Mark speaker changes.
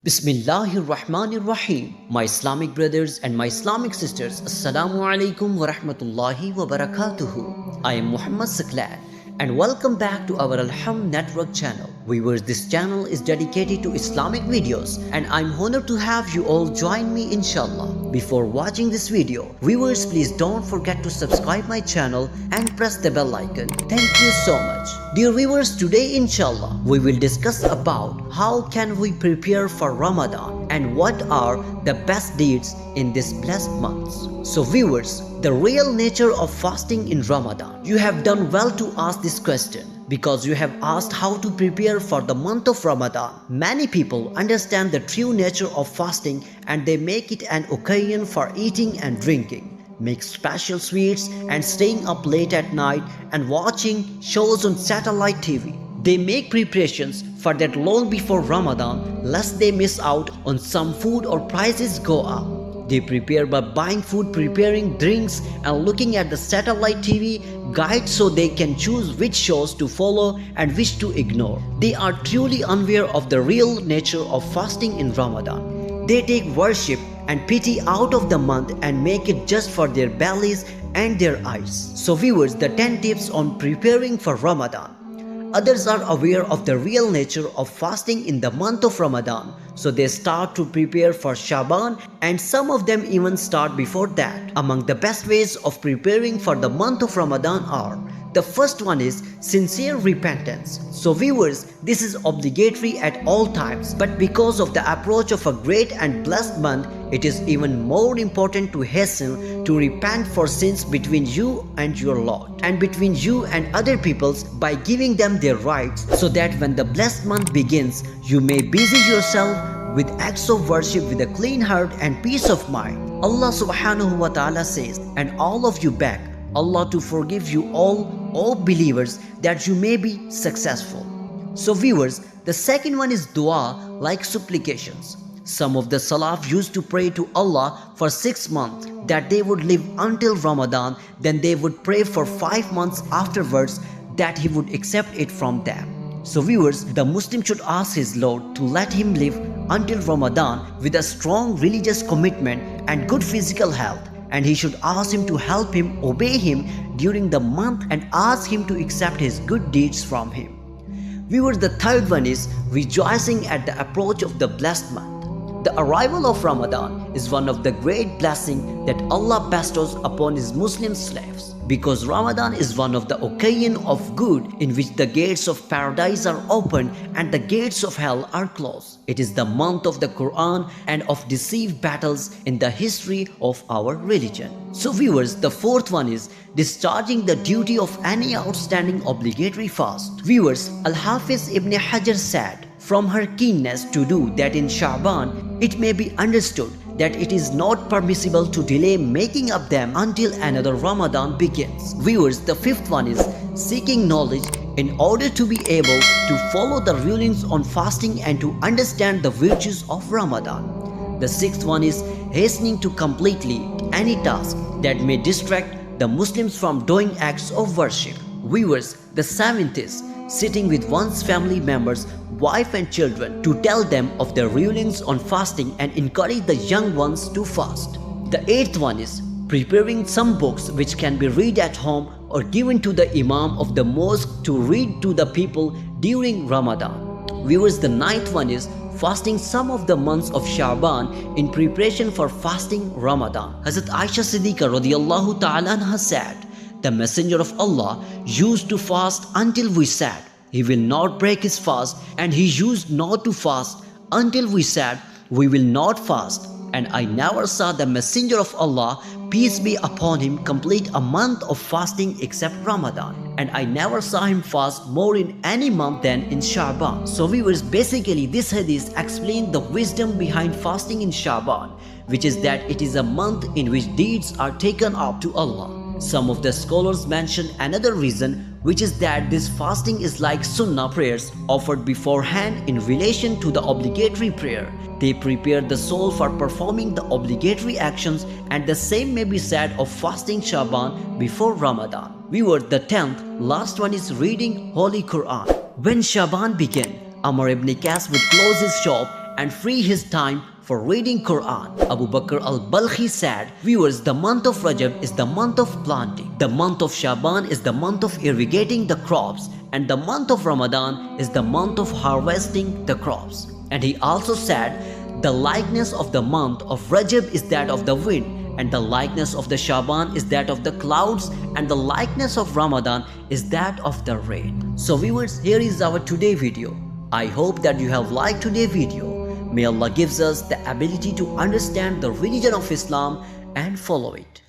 Speaker 1: Bismillahir Rahmanir Rahim. My Islamic brothers and my Islamic sisters, Assalamu alaikum wa rahmatullahi wa barakatuhu. I am Muhammad Saklan and welcome back to our Alham Network channel. Viewers, this channel is dedicated to Islamic videos and I'm honored to have you all join me inshallah. Before watching this video, viewers, please don't forget to subscribe my channel and press the bell icon. Thank you so much. Dear viewers, today inshallah we will discuss about how can we prepare for Ramadan and what are the best deeds in this blessed month. So viewers, the real nature of fasting in Ramadan. You have done well to ask this question because you have asked how to prepare for the month of Ramadan. Many people understand the true nature of fasting and they make it an occasion for eating and drinking, make special sweets and staying up late at night and watching shows on satellite TV. They make preparations for that long before Ramadan lest they miss out on some food or prices go up. They prepare by buying food, preparing drinks and looking at the satellite TV guides so they can choose which shows to follow and which to ignore. They are truly unaware of the real nature of fasting in Ramadan. They take worship and pity out of the month and make it just for their bellies and their eyes. So viewers, the 10 tips on preparing for Ramadan. Others are aware of the real nature of fasting in the month of Ramadan, so they start to prepare for Shaban and some of them even start before that. Among the best ways of preparing for the month of Ramadan are: the first one is sincere repentance. So viewers, this is obligatory at all times, but because of the approach of a great and blessed month, it is even more important to hasten to repent for sins between you and your Lord and between you and other peoples by giving them their rights, so that when the blessed month begins, you may busy yourself with acts of worship with a clean heart and peace of mind. Allah subhanahu wa ta'ala says, and all of you beg Allah to forgive you all believers, that you may be successful. So viewers, the second one is dua, like supplications. Some of the Salaf used to pray to Allah for 6 months that they would live until Ramadan, then they would pray for 5 months afterwards that He would accept it from them. So viewers, the Muslim should ask his Lord to let him live until Ramadan with a strong religious commitment and good physical health, and he should ask Him to help him obey Him during the month and ask Him to accept his good deeds from Him. Viewers, the third one is rejoicing at the approach of the blessed month. The arrival of Ramadan is one of the great blessings that Allah bestows upon His Muslim slaves, because Ramadan is one of the occasion of good in which the gates of paradise are opened and the gates of hell are closed. It is the month of the Quran and of decisive battles in the history of our religion. So viewers, the fourth one is discharging the duty of any outstanding obligatory fast. Viewers, Al-Hafiz Ibn Hajar said, from her keenness to do that in Shaban, it may be understood that it is not permissible to delay making up them until another Ramadan begins. Viewers, the fifth one is seeking knowledge in order to be able to follow the rulings on fasting and to understand the virtues of Ramadan. The sixth one is hastening to completely any task that may distract the Muslims from doing acts of worship. Viewers, the seventh is sitting with one's family members, wife and children to tell them of the rulings on fasting and encourage the young ones to fast. The eighth one is preparing some books which can be read at home or given to the Imam of the mosque to read to the people during Ramadan. Viewers, the ninth one is fasting some of the months of Shaban in preparation for fasting Ramadan. Hazrat Aisha Siddiqa radiyallahu ta'ala anha said, the Messenger of Allah used to fast until we said, He will not break his fast, and He used not to fast until we said, we will not fast. And I never saw the Messenger of Allah, peace be upon him, complete a month of fasting except Ramadan. And I never saw him fast more in any month than in Shaban. So viewers, basically this hadith explains the wisdom behind fasting in Shaban, which is that it is a month in which deeds are taken up to Allah. Some of the scholars mention another reason, which is that this fasting is like sunnah prayers offered beforehand in relation to the obligatory prayer. They prepare the soul for performing the obligatory actions, and the same may be said of fasting Shaban before Ramadan. Viewers, the 10th, last one is reading Holy Quran. When Shaban began, Amr ibn Qas would close his shop and free his time for reading Quran. Abu Bakr al-Balkhi said, viewers, the month of Rajab is the month of planting, the month of Shaban is the month of irrigating the crops, and the month of Ramadan is the month of harvesting the crops. And he also said, the likeness of the month of Rajab is that of the wind, and the likeness of the Shaban is that of the clouds, and the likeness of Ramadan is that of the rain. So viewers, here is our today video. I hope that you have liked today's video. May Allah gives us the ability to understand the religion of Islam and follow it.